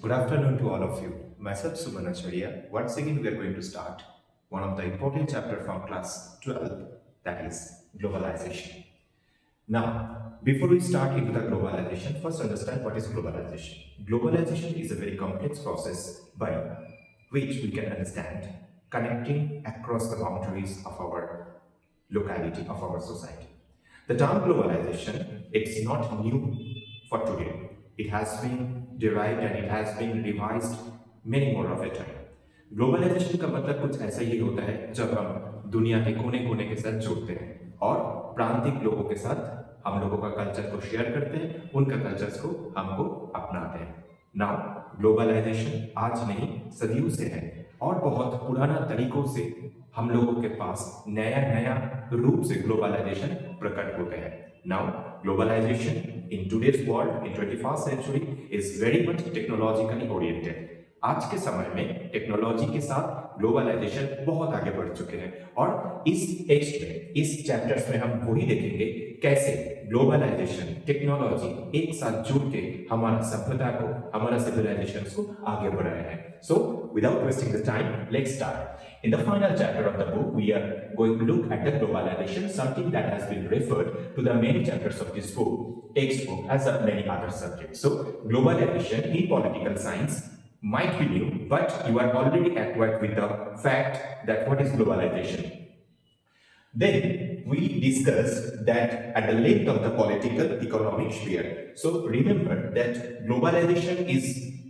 Good afternoon to all of you. Myself Suman Acharya. Once again, we are going to start one of the important chapter from class 12, that is globalization. Now, before we start into the globalization, first understand what is globalization. Globalization is a very complex process by which we can understand connecting across the boundaries of our locality, of our society. The term globalization, it's not new for today. It has been derived and it has been revised many more of a time. Globalisation का मतलब कुछ ऐसा ही होता है जब हम दुनिया के कोने कोने के साथ जुड़ते हैं और प्रांतिक लोगों के साथ हम लोगों का कल्चर को शेयर करते हैं, उनका कल्चर्स को हमको अपनाते हैं। नाउ ग्लोबलाइजेशन आज नहीं सदियों से है और बहुत पुराना तरीकों से हम लोगों के पास नया नया रूप से ग्लोबलाइजेशन प्रकट होते हैं। Now globalisation in today's world in 21st century is very much technologically oriented. आज के समय में टेक्नोलॉजी के साथ ग्लोबलाइजेशन बहुत आगे बढ़ चुके हैं और इस टेक्स्ट में, इस चैप्टर्स में हम वही देखेंगे कैसे ग्लोबलाइजेशन, टेक्नोलॉजी एक साथ जुड़ के हमारा सभ्यता को, हमारा सिविलाइजेशन को आगे बढ़ाया है। So, without wasting the time, let's start. In the final chapter of the book, we are going to look at the globalization, something that has been referred to the many chapters of this book, textbook, as many other subjects. So, globalization in political science might be new, but you are already acquainted with the fact that what is globalization. Then we discussed that at the length of the political economic sphere. So remember that globalization is,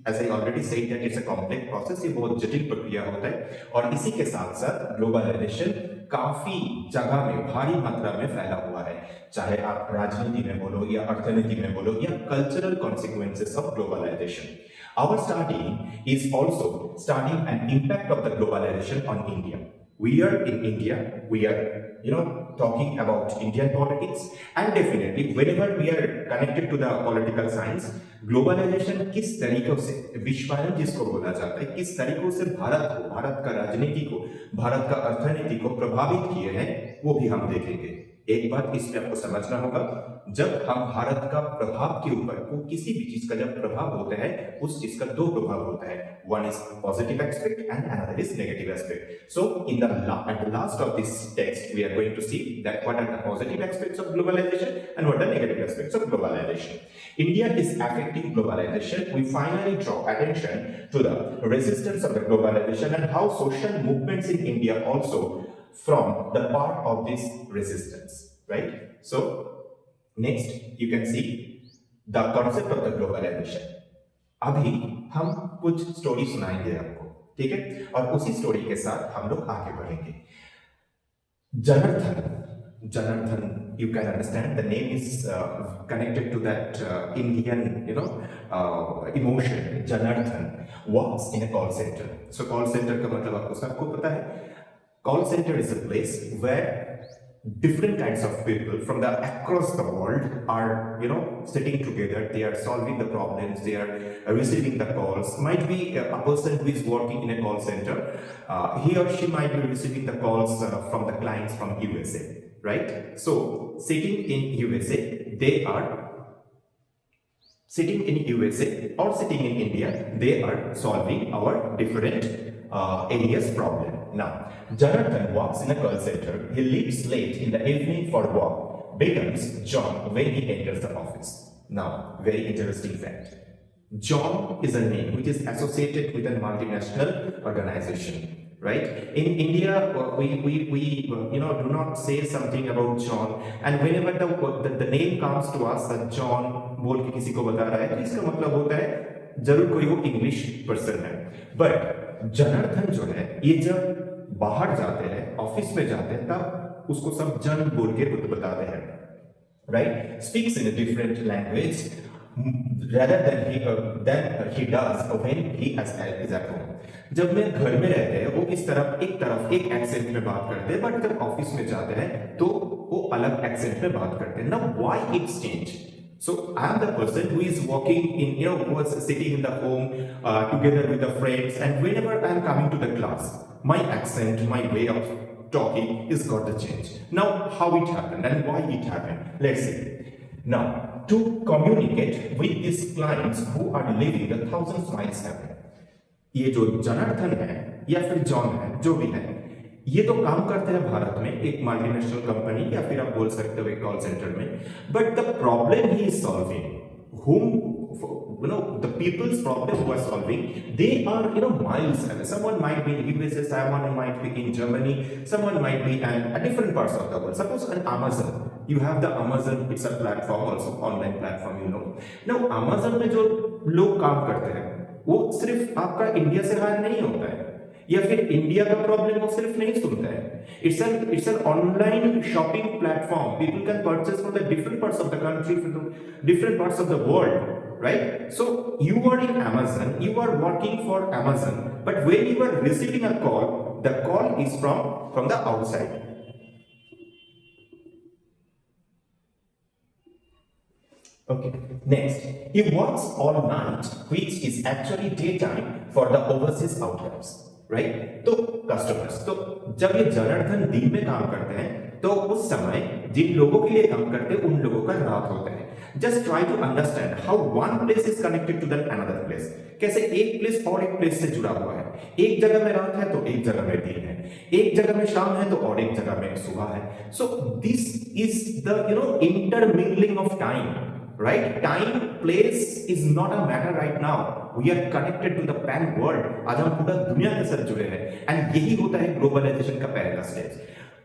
as I already said, that it's a complex process. ये बहुत जटिल प्रक्रिया होता है और इसी के साथ साथ ग्लोबलाइजेशन काफी जगह में भारी मात्रा में फैला हुआ है, चाहे आप राजनीति में बोलो या अर्थनीति में बोलो या cultural consequences of globalisation. Our study is also studying an impact of the globalization on India. We are in India, we are talking about Indian politics, and definitely whenever we are connected to the political science, globalisation किस तरीकों से, विश्वायन जिसको बोला जाता है, किस तरीकों से भारत को, भारत का राजनीति को, भारत का अर्थनीति को प्रभावित किए हैं, वो भी हम देखेंगे। एक बात इसमें आपको समझना होगा, जब हम भारत का प्रभाव के ऊपर, वो किसी भी चीज का जब प्रभाव होता है, उस चीज का दो प्रभाव होता है, one is positive aspect and another is negative aspect. So in the at the last of this text we are going to see that what are the positive aspects of globalization and what are the negative aspects of globalization. India is affecting globalization. We finally draw attention to the resistance of the globalization and how social movements in India also from the part of this resistance, right? So next you can see the concept of the globalization. अभी हम कुछ story सुनाएंगे आपको, ठीक है, और उसी story के साथ हम लोग आगे बढ़ेंगे. Janardhan, you can understand the name is connected to that Indian, emotion. Janardhan works in a call center. So call center का मतलब आपको सबको पता है. Call center is a place where different kinds of people from the across the world are sitting together. They are solving the problems, they are receiving the calls. Might be a person who is working in a call center, he or she might be receiving the calls from the clients from USA, right? So sitting in USA, they are sitting in USA or sitting in India, they are solving our different areas problem. Now, Janardhan works in a call center. He leaves late in the evening for work, becomes John when he enters the office. Now, very interesting fact. John is a name which is associated with a multinational organization, right? In India, we do not say something about John, and whenever the name comes to us, that John बोल के किसी को बता रहा है, तो इसका मतलब होता है जरूर कोई वो इंग्लिश पर्सन है. बट जनार्दन जो है, ये जब बाहर जाते हैं, ऑफिस में जाते हैं, तब उसको सब जन बोल के बताते हैं, right? Speaks in a different language rather than he does when he is at home. जब मैं घर में रहते हैं, वो इस तरफ एक एक्सेंट में बात करते हैं, बट जब ऑफिस में जाते हैं तो वो अलग एक्सेंट में बात करते हैं. Now why it's changed? So I am the person who is walking in, who was sitting in the home together with the friends, and whenever I am coming to the class, my accent, my way of talking is got to change. Now, how it happened and why it happened? Let's see. Now, to communicate with these clients who are living the thousands miles away. ये जो जनार्दन है या फिर John है, जो भी है, ये तो काम करते हैं भारत में एक मल्टीनेशनल कंपनी या फिर आप बोल सकते हो एक कॉल सेंटर में, but the problem he is solving, whom the people's problem who are solving, they are miles away. Someone might be in USA, someone might be in Germany, someone might be at different parts of the world. Suppose on Amazon, you have the Amazon, it's a platform also, online platform. Now Amazon में जो लोग काम करते हैं वो सिर्फ आपका India से हायर नहीं होता है, या फिर इंडिया का प्रॉब्लम वो सिर्फ नहीं सुनता है. It's an online shopping platform. People can purchase from the different parts of the country, from the different parts of the world, right? So you are in Amazon, you are working for Amazon, but when you are receiving a call, the call is from the outside. Okay, next, he works all night, which is actually daytime for the overseas outcomes. Right, तो customers, तो जब ये जनार्दन दिन में काम करते हैं तो उस समय जिन लोगों के लिए काम करते हैं उन लोगों का रात होता है. Just try to understand how one place is connected to the another place. कैसे एक प्लेस और एक प्लेस से जुड़ा हुआ है. एक जगह में रात है तो एक जगह में दिन है, एक जगह में शाम है तो और एक जगह में सुबह है. So this is the intermingling of time. Right? Time, place is not a matter right now. We are connected to the pan world. आज हम पूरा दुनिया के साथ जुड़े हैं, and यही होता है ग्लोबलाइजेशन का पहला stage.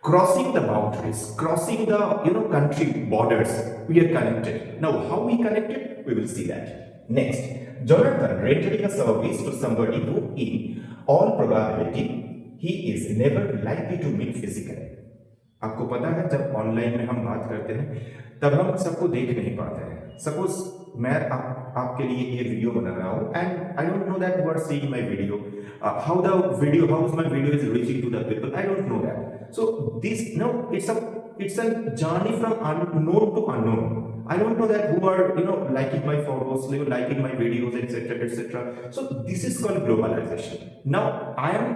Crossing the boundaries, crossing the country borders, we are connected. Now, how we connected? We will see that. Next, Jonathan rendering a service to somebody who, in all probability, he is never likely to meet physically. आपको पता है जब online में हम बात करते हैं तब हम सबको देख नहीं पाते हैं. सपोज मैं आपके लिए ये वीडियो बना रहा हूँ and I don't know that you are seeing my video. How is my video is reaching to the people, I don't know that. So this it's a journey from unknown to unknown. I don't know that who are liking my photos, liking my videos, etc. So this is called globalization. Now I am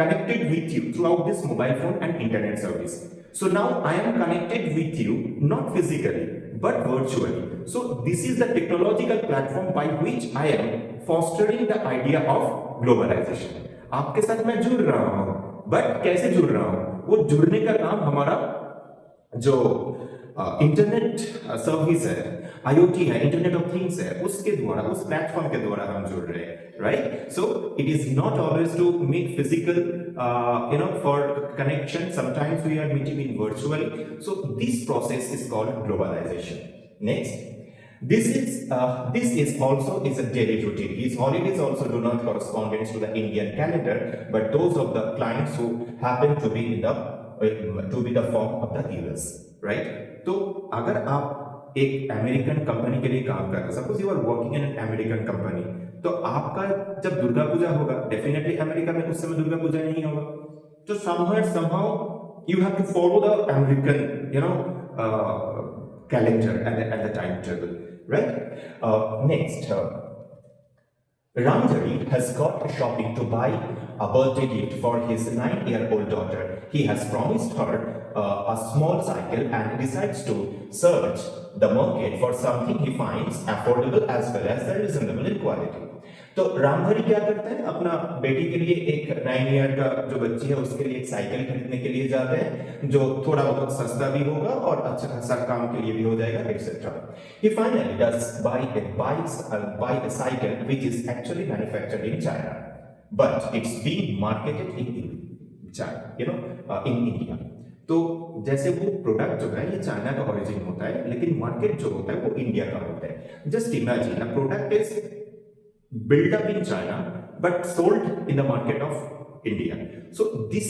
connected with you throughout this mobile phone and internet service. So now I am connected with you not physically but virtually. So this is the technological platform by which I am fostering the idea of globalization. आपके साथ मैं जुड़ रहा हूँ, but कैसे जुड़ रहा हूँ? वो जुड़ने का काम हमारा जो इंटरनेट सर्विस है, IoT है, इंटरनेट ऑफ थिंग्स है, उसके द्वारा, उस प्लेटफॉर्म के द्वारा हम जुड़ रहे हैं. Right? So it is not always to meet physical, for connection. Sometimes we are meeting in virtually. So this process is called globalization. Next, this is also a daily routine. These holidays also do not correspond to the Indian calendar, but those of the clients who happen to be in the form of the US. Right? तो अगर आप एक American company के लिए काम कर रहे हो, suppose you are working in an American company, तो आपका जब दुर्गा पूजा होगा, डेफिनेटली अमेरिका में उस समय दुर्गा पूजा नहीं होगा. तो somehow you have to follow the American calendar and the timetable, right? Next, Ramdhari has got shopping to buy a birthday gift for his 9-year-old daughter. He has promised her a small cycle and decides to search the market for something he finds affordable as well as reasonable in quality. तो रामधरी क्या करते हैं, अपना बेटी के लिए एक 9 year का जो बच्ची है उसके लिए एक साइकिल खरीदने के लिए जाते हैं जो थोड़ा बहुत सस्ता भी होगा और अच्छा खासा काम के लिए भी हो जाएगा, etc. He finally does buy a cycle which is actually manufactured in China, but it's being marketed in China, in India. तो जैसे वो प्रोडक्ट जो है ये चाइना का ओरिजिन होता है, लेकिन मार्केट जो होता है वो इंडिया का होता है. Just imagine a product is built up in China but sold in the market of India. So this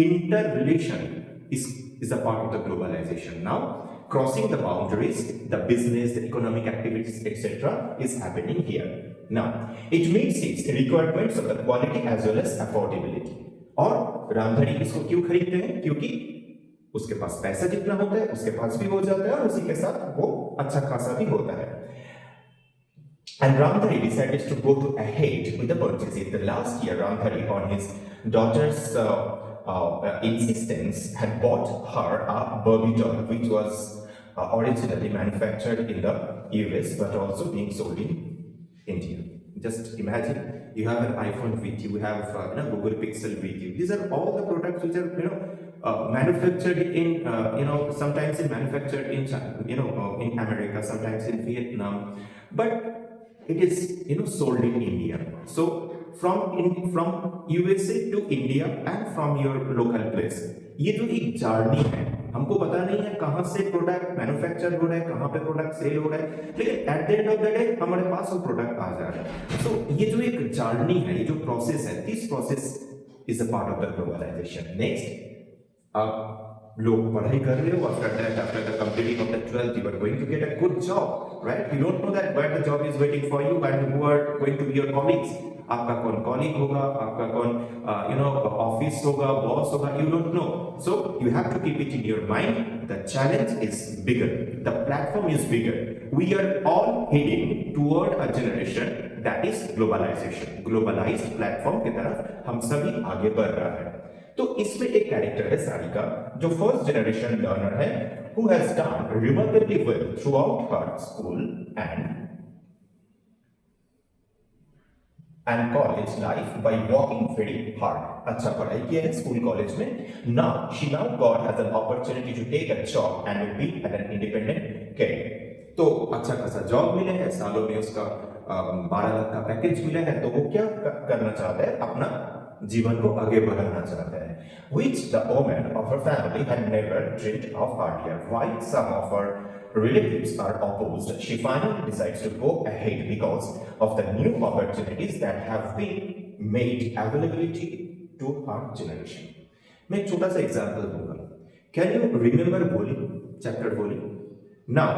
interrelation is a part of the globalization. Now crossing the boundaries, the business, the economic activities, etc. is happening here. Now it meets its requirements of the quality as well as affordability. और रामधरी इसको क्यों खरीदते हैं? क्योंकि उसके पास पैसा जितना होता है उसके पास भी हो जाता है और उसी के साथ वो अच्छा खासा भी होता है. And Ramdhari decided to go ahead with the purchase. The last year, Ramdhari, on his daughter's insistence, had bought her a Barbie doll, which was originally manufactured in the US but also being sold in India. Just imagine you have an iPhone with you, you have Google Pixel with you. These are all the products which are manufactured in sometimes in manufactured in China, in America, sometimes in Vietnam, but it is sold in India. So from USA to India and from your local place, ये जो एक journey है, हमको पता नहीं है कहाँ से प्रोडक्ट मैन्युफैक्चर हो रहा है, कहाँ पे प्रोडक्ट सेल हो रहा है, लेकिन at the end of the day हमारे पास वो प्रोडक्ट आ जा रहा है. सो ये जो एक जर्नी है, ये जो प्रोसेस है, this process is a part of the globalisation. Next, आप लोग पढ़ाई कर रहे हो, after the completing of the 12th you are going to get a good job, right? You don't know that where the job is waiting for you and who are going to be your colleagues. आपका कौन colleague होगा, आपका कौन office होगा, boss होगा, you don't know. So you have to keep it in your mind. The challenge is bigger, the platform is bigger. We are all heading toward a generation that is globalization. Globalized platform की तरफ हम सभी आगे बढ़ रहा है. तो इसमें एक कैरेक्टर है सारिका, जो फर्स्ट जनरेशन लर्नर है, who has done remarkably well throughout her school and college life by working very hard. अच्छा पढ़ाई किया है स्कूल कॉलेज में. Now she got has an opportunity to take a job and will be at an independent career. तो अच्छा खासा job मिले है, सालों में उसका 12 लाख का पैकेज मिला है. तो वो क्या करना चाहता है, अपना जीवन को आगे बढ़ाना चाहता है, which the woman of her family had never dreamed of earlier. While some of her relatives are opposed, she finally decides to go ahead because of the new opportunities that have been made availability to her generation. मैं एक छोटा सा example दूंगा. Can you remember Voli, chapter Voli? Now,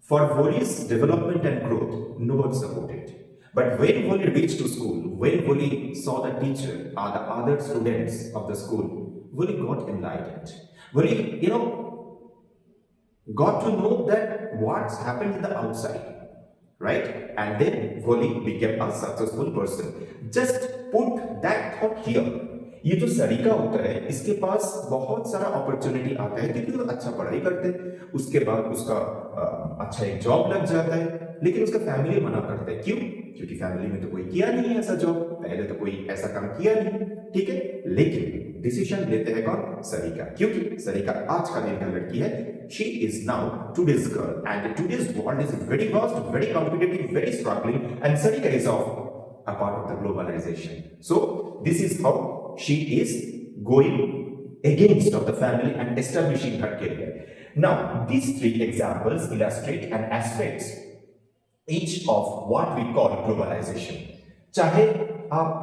for Voli's development and growth, no one supported. But when Voli reached to school, when Voli saw the teacher or the other students of the school, Voli got enlightened. Voli, got to know that what's happened in the outside, right? And then Voli became a successful person. Just put that thought here. ये जो सरिका होता है, इसके पास बहुत सारा opportunity आता है क्योंकि वो अच्छा पढ़ाई करते हैं, उसके बाद उसका अच्छा एक जॉब लग जाता है, लेकिन उसका फैमिली मना करता है. क्यों? क्योंकि फैमिली में तो कोई किया नहीं है ऐसा जॉब, पहले तो कोई ऐसा काम किया नहीं. ठीक है, लेकिन डिसीजन लेते हैं कौन? सरिका. क्योंकि सरिका आज का दिन का लड़की है. She is now today's girl and today's world is very vast, very competitive, very struggling, and Sarika is a part of the globalization. So this is how she is going against of the family and establishing her career. Now these three examples illustrate an aspects each of what we call globalization. चाहे आप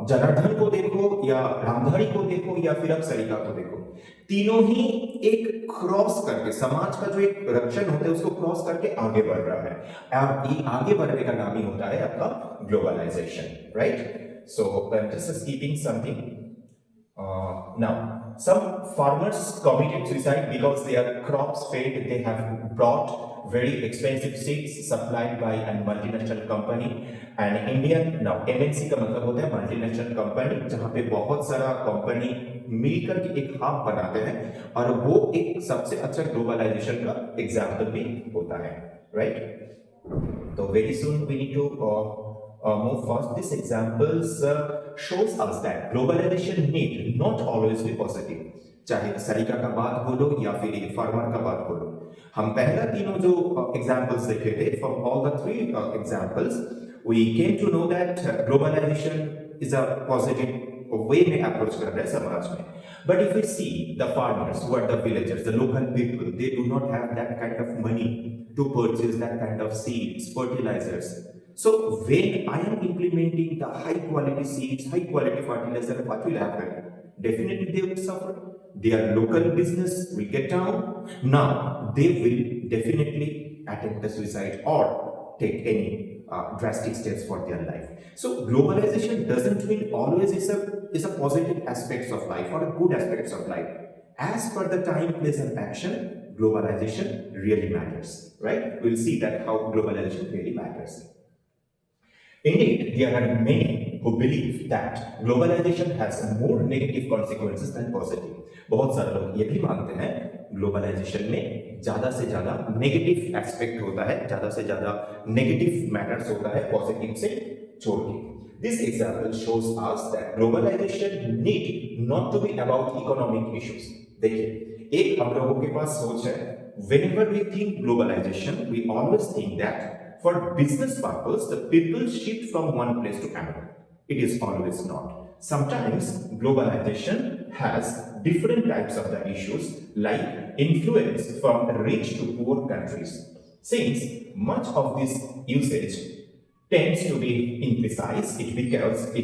जनार्दन को देखो या रामधारी को देखो या फिर आप सरिका को देखो, तीनों ही एक क्रॉस करके समाज का जो एक रक्षण होता है उसको क्रॉस करके आगे बढ़ रहा है. अब ये आगे बढ़ने का नाम ही होता है आपका globalisation, right? So I'm just skipping something. Now, some farmers committed suicide because their crops failed. They have brought very expensive seeds supplied by a multinational company. And Indian, now MNC का मतलब होता है multinational company, जहाँ पे बहुत सारा company मिलकर के एक हब बनाते हैं, और वो एक सबसे अच्छा ग्लोबलाइजेशन का एग्जाम्पल भी होता है, राइट? तो very soon we need to move fast. This examples shows us that globalization need not always be positive. चाहे सरिका का बात बोलो या फिर फार्मर का बात बोलो, हम पहला तीनों जो एग्जाम्पल्स देखे थे, from all the three examples we came to know that globalization is a positive way में अप्रोच कर रहे हैं समाज में. But if we see the farmers who are the villagers, the local people, they do not have that kind of money to purchase that kind of seeds, fertilizers. So when I am implementing the high quality seeds, high quality fertilizer, what will happen? Definitely they will suffer. Their local business will get down. Now they will definitely attempt the suicide or take any drastic steps for their life. So globalization doesn't mean always is a positive aspects of life or a good aspects of life. As per the time, place and action, globalization really matters, right? We'll see that how globalization really matters. Indeed, there are many who believe that globalization has more negative consequences than positive. बहुत सारे लोग ये भी मानते हैं globalisation में ज्यादा से ज्यादा नेगेटिव एस्पेक्ट होता है, ज्यादा से ज्यादा नेगेटिव मैटर्स होता है पॉजिटिव से छोड़ के. This example shows us that globalization need not to be about economic issues. देखिए, एक हम लोगों के पास सोच है, whenever we think globalization, we always think that for business purpose, the people shift from one place to another. It is always not. Sometimes globalization has different types of the issues like influence from rich to poor countries. Since much of this usage tends to be imprecise, it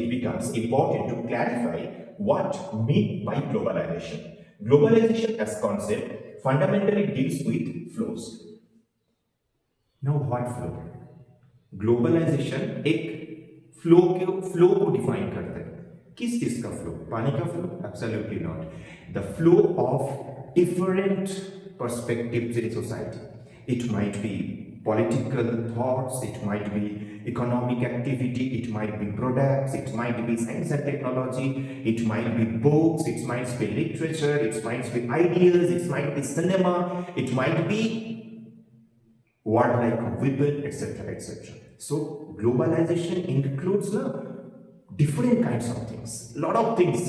becomes important to clarify what meant by globalization. Globalization as concept fundamentally deals with flows. Now what flow? Globalisation एक flow को define करता है. किस चीज का flow? पानी का flow? Absolutely not. The flow of different perspectives in society. It might be political thoughts, it might be economic activity, it might be products, it might be science and technology, it might be books, it might be literature, it might be ideas, it might be cinema, it might be word like weapon, etc., etc. So globalization includes different kinds of things, lot of things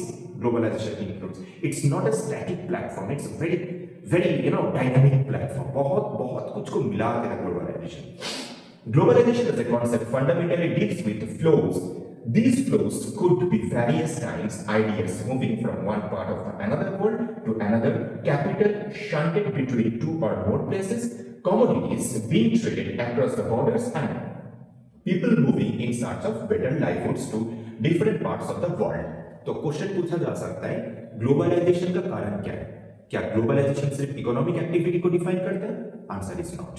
globalization includes. It's not a static platform, it's a very dynamic platform. बहुत कुछ को मिला के रखा globalization. Globalization as a concept fundamentally deals with flows. These flows could be various kinds, ideas moving from one part of another world to another, capital shunted between two or more places, commodities being traded across the borders, and people moving in search of better livelihoods to different parts of the world. तो question पूछा जा सकता है, globalisation का कारण क्या है? क्या ग्लोबलाइजेशन सिर्फ इकोनॉमिक एक्टिविटी को डिफाइन करता है? Answer is not.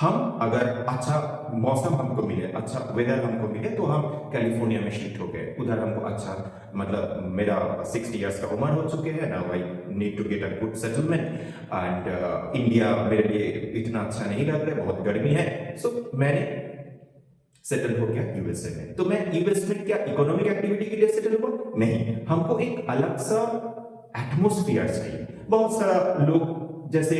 हम अगर अच्छा मौसम हमको मिले, अच्छा वेदर हमको मिले, तो हम कैलिफोर्निया में शिफ्ट हो गए. उधर हमको अच्छा, मतलब मेरा 60 इयर्स का उम्र हो चुके हैं, now I need to get a good settlement, and India मेरे लिए इतना अच्छा नहीं लग रहा है, बहुत गर्मी है, सो मैंने सेटल हो गया यूएसए में. तो मैं यूएस में क्या इकोनॉमिक एक्टिविटी के लिए सेटल हुआ? नहीं. हमको एक अलग सा एटमोस्फियर चाहिए. बहुत सारा लोग जैसे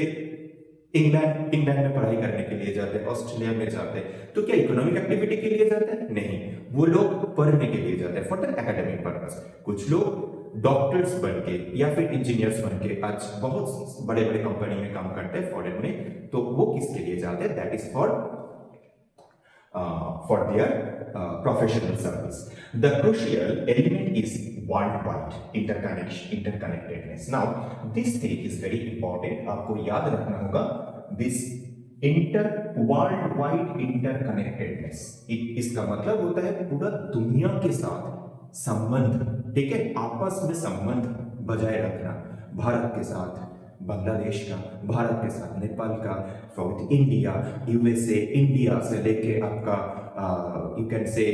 इंग्लैंड में पढ़ाई करने के लिए जाते हैं, ऑस्ट्रेलिया में जाते हैं, तो क्या इकोनॉमिक एक्टिविटी के लिए जाते हैं? नहीं. वो लोग पढ़ने के लिए जाते हैं, फॉर द एकेडमिक पर्पस. कुछ लोग डॉक्टर्स बन के या फिर इंजीनियर्स बन के आज बहुत बड़े बड़े कंपनी में काम करते हैं फॉरेन में. तो वो किसके लिए जाते हैं? That is for their professional service. The crucial element is worldwide interconnectedness. Now, this thing is very important. आपको याद रखना होगा this worldwide interconnectedness. इसका मतलब होता है पूरा दुनिया के साथ संबंध, ठीक है, आपस में संबंध बजाय रखना. भारत के साथ बांग्लादेश का, भारत के साथ नेपाल का, साउथ इंडिया, यूएसए, इंडिया से लेके आपका यू कैन से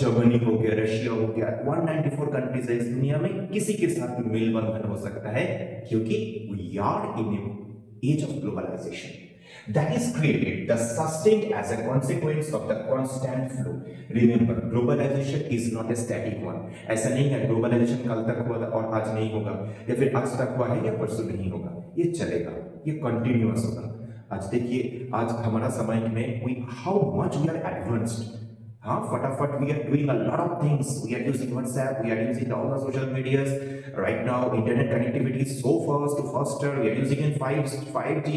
जर्मनी हो गया, रशिया हो गया, 194 कंट्रीज है इस दुनिया में. किसी के साथ मेल बंधन हो सकता है, क्योंकि we are in age of globalisation that is created, thus sustained as a consequence of the constant flow. Remember, globalization is not a static one. ऐसा नहीं है ग्लोबलाइजेशन कल तक हुआ था और आज नहीं होगा, या फिर आज तक हुआ है या परसों नहीं होगा. ये चलेगा, ये कंटिन्यूअस होगा. आज देखिए, आज हमारा समय में how much we are advanced. हाँ, फटाफट we are doing a lot of things. We are using WhatsApp, we are using all the social medias. Right now internet connectivity is so faster. We are using in 5G.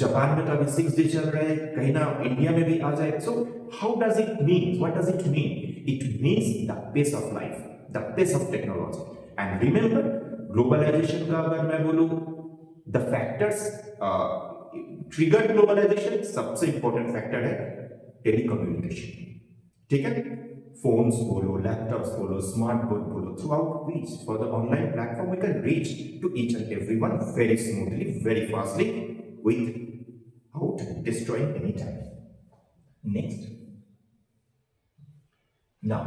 Japan में तो अभी 6G चल रहा है, कहीं ना India में भी आ जाए. So how does it mean? What does it mean? It means the pace of life, the pace of technology. And remember, globalisation का अगर मैं बोलूं, द फैक्टर्स ट्रिगर्ड ग्लोबलाइजेशन, सबसे इंपॉर्टेंट फैक्टर है टेलीकम्युनिकेशन. ठीक है, फोन्स बोलो, लैपटॉप्स बोलो, स्मार्ट बोर्ड बोलो, throughout reach for the online platform we can reach to each and everyone very smoothly, very fastly, without destroying any time. Next. Now,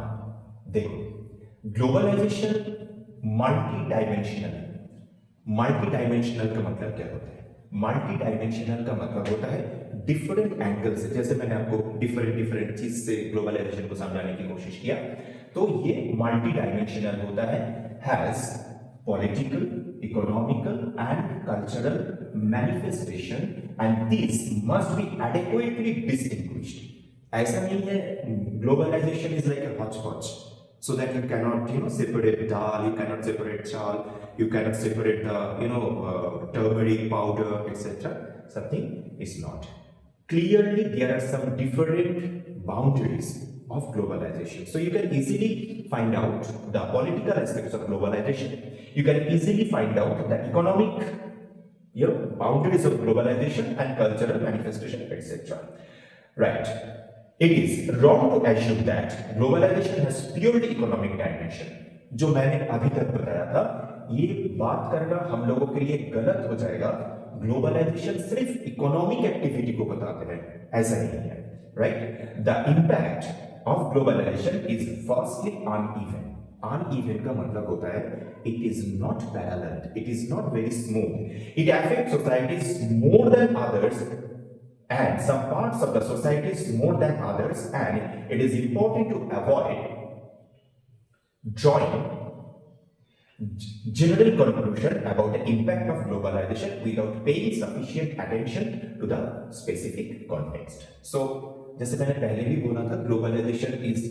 देखो, globalization multi-dimensional का मतलब क्या होता है? multi-dimensional का मतलब होता है डिफरेंट एंगल से. जैसे मैंने आपको डिफरेंट चीज से ग्लोबलाइजेशन को समझाने की कोशिश किया. तो ये मल्टी डायमेंशनल होता है, has political, economical and cultural manifestation and this must be adequately distinguished. ऐसा नहीं है globalisation is like a hotchpotch, so that you cannot separate dal, you cannot separate chal, you cannot separate the turmeric powder, etc. Something is not. Clearly there are some different boundaries of globalization, so you can easily find out the political aspects of globalization, you can easily find out the economic boundaries of globalization and cultural manifestation, etc. Right. It is wrong to assume that globalization has purely economic dimension. जो मैंने अभी तक बताया था, ये बात करना हम लोगों के लिए गलत हो जाएगा। ग्लोबलाइजेशन सिर्फ इकोनॉमिक एक्टिविटी को बताते हैं, ऐसा नहीं है, right? The impact of globalisation is firstly uneven. Uneven का मतलब होता है it is not parallel, it is not very smooth, it affects societies more than others and some parts of the societies more than others, and it is important to avoid drawing general conclusion about the impact of globalization without paying sufficient attention to the specific context. So जैसे मैंने पहले भी बोला था, globalization is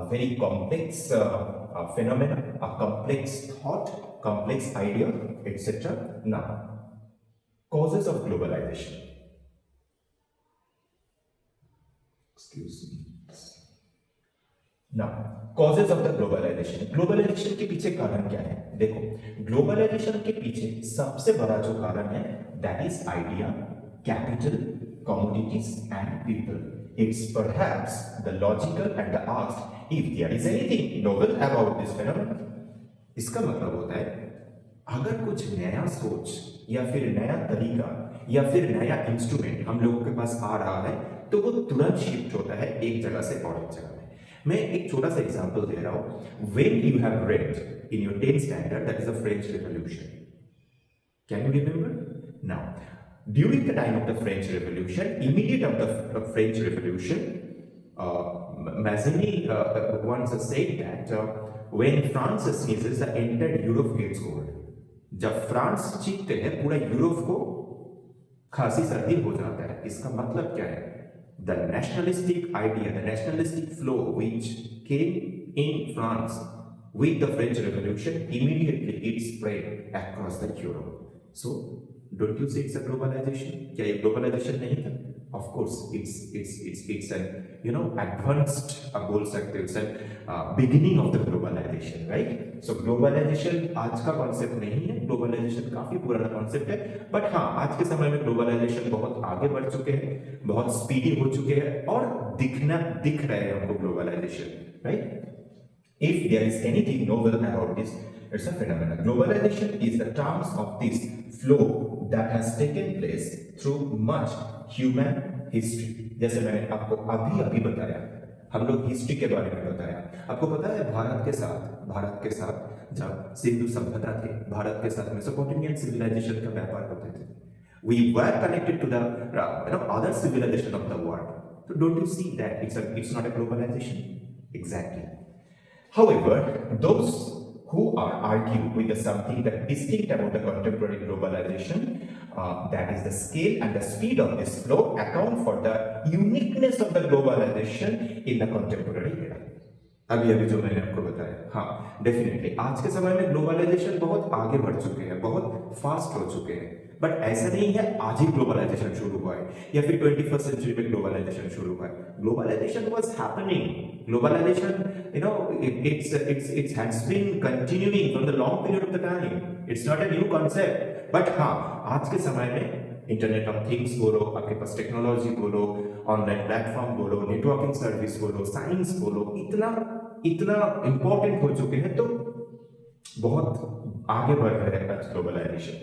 a very complex phenomenon, a complex thought, complex idea, etc. Now, causes of globalization. Excuse me. Now, causes of the globalization. Globalization के पीछे कारण क्या है? देखो, globalization के पीछे सबसे बड़ा जो कारण है, that is idea, capital, commodities and people. It's perhaps the logical and the asked if there is anything novel about this phenomenon. इसका मतलब होता है अगर कुछ नया सोच या फिर नया तरीका या फिर नया इंस्ट्रूमेंट हम लोगों के पास आ रहा है तो वो तुरंत शिफ्ट होता है एक जगह से और एक जगह में। मैं एक छोटा सा एग्जांपल दे रहा हूं। When you have read in your 10th standard that is the French revolution, can you remember? Now during the time of the French revolution, immediate of the French revolution, Mazzini once said that when France sneezes, the entire Europe gets cold. जब France चीखते हैं पूरा Europe को खांसी सर्दी हो जाता है। इसका मतलब क्या है? The nationalistic idea, the nationalistic flow which came in France with the French Revolution, immediately it spread across the Europe. So, don't you say it's a globalization? क्या ये globalization नहीं था? Of course, it's an advanced बोल सकते हो, it's a beginning of the globalization, right? So globalization आज का concept नहीं है, globalization काफी पुराना कॉन्सेप्ट है, बट हाँ आज के समय में globalization बहुत आगे बढ़ चुके हैं, बहुत स्पीडी हो चुके हैं और दिख रहे हैं हमको globalization, right? If there is anything novel about this, it's a phenomenon. Globalization is the terms of this flow that has taken place through much human history. जैसे मैंने आपको अभी बताया, हम लोग हिस्ट्री के बारे में बताया। आपको पता है भारत के साथ जब सिंधु सभ्यता थे, भारत के साथ मेसोपोटामियन सिविलाइजेशन का व्यापार होते थे। We were connected to the other civilization of the world. So don't you see that it's not a globalization? Exactly. However, those who are argue with something that distinct about the contemporary globalization, that is the scale and the speed of this flow, account for the uniqueness of the globalization in the contemporary era. अभी जो मैंने आपको बताया, हाँ definitely आज के समय में ग्लोबलाइजेशन बहुत आगे बढ़ चुके हैं, बहुत फास्ट हो चुके हैं, बट ऐसा नहीं है आज ही ग्लोबलाइजेशन शुरू हुआ है या फिर 21st सेंचुरी में ग्लोबलाइजेशन शुरू हुआ है। Globalisation was happening, globalisation it's has been continuing from the long period of the time. It's not a new concept, but हाँ आज के समय में इंटरनेट ऑफ थिंग्स बोलो, आपके पास टेक्नोलॉजी बोलो, ऑनलाइन प्लेटफॉर्म बोलो, नेटवर्किंग सर्विस बोलो, साइंस बोलो, इतना इंपॉर्टेंट हो चुके हैं, तो बहुत आगे बढ़ रहे हैं आज globalisation.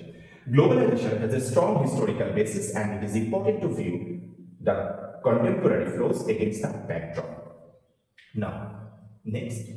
Globalization has a strong historical basis and it is important to view the contemporary flows against that backdrop. Now, next.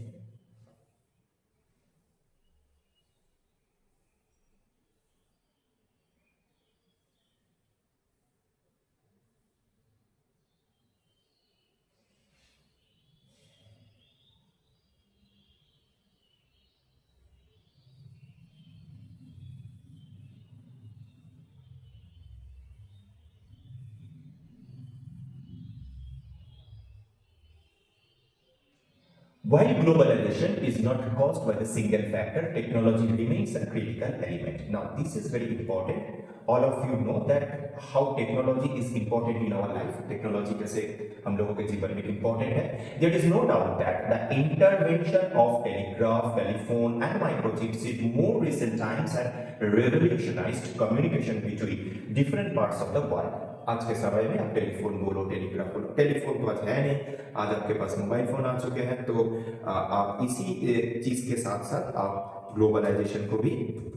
While globalization is not caused by the single factor, technology remains a critical element. Now, this is very important. All of you know that how technology is important in our life. Technology कैसे हम लोगों के जीवन में important है. There is no doubt that the intervention of telegraph, telephone, and microchips in more recent times have revolutionized communication between different parts of the world. आज के समय में आप टेलीफोन बोलो, टेलीग्राफ बोलो, टेलीफोन तो आज है नहीं, आज आपके पास मोबाइल फोन आ चुके हैं, तो आप इसी चीज के साथ साथ आप ग्लोबलाइजेशन को भी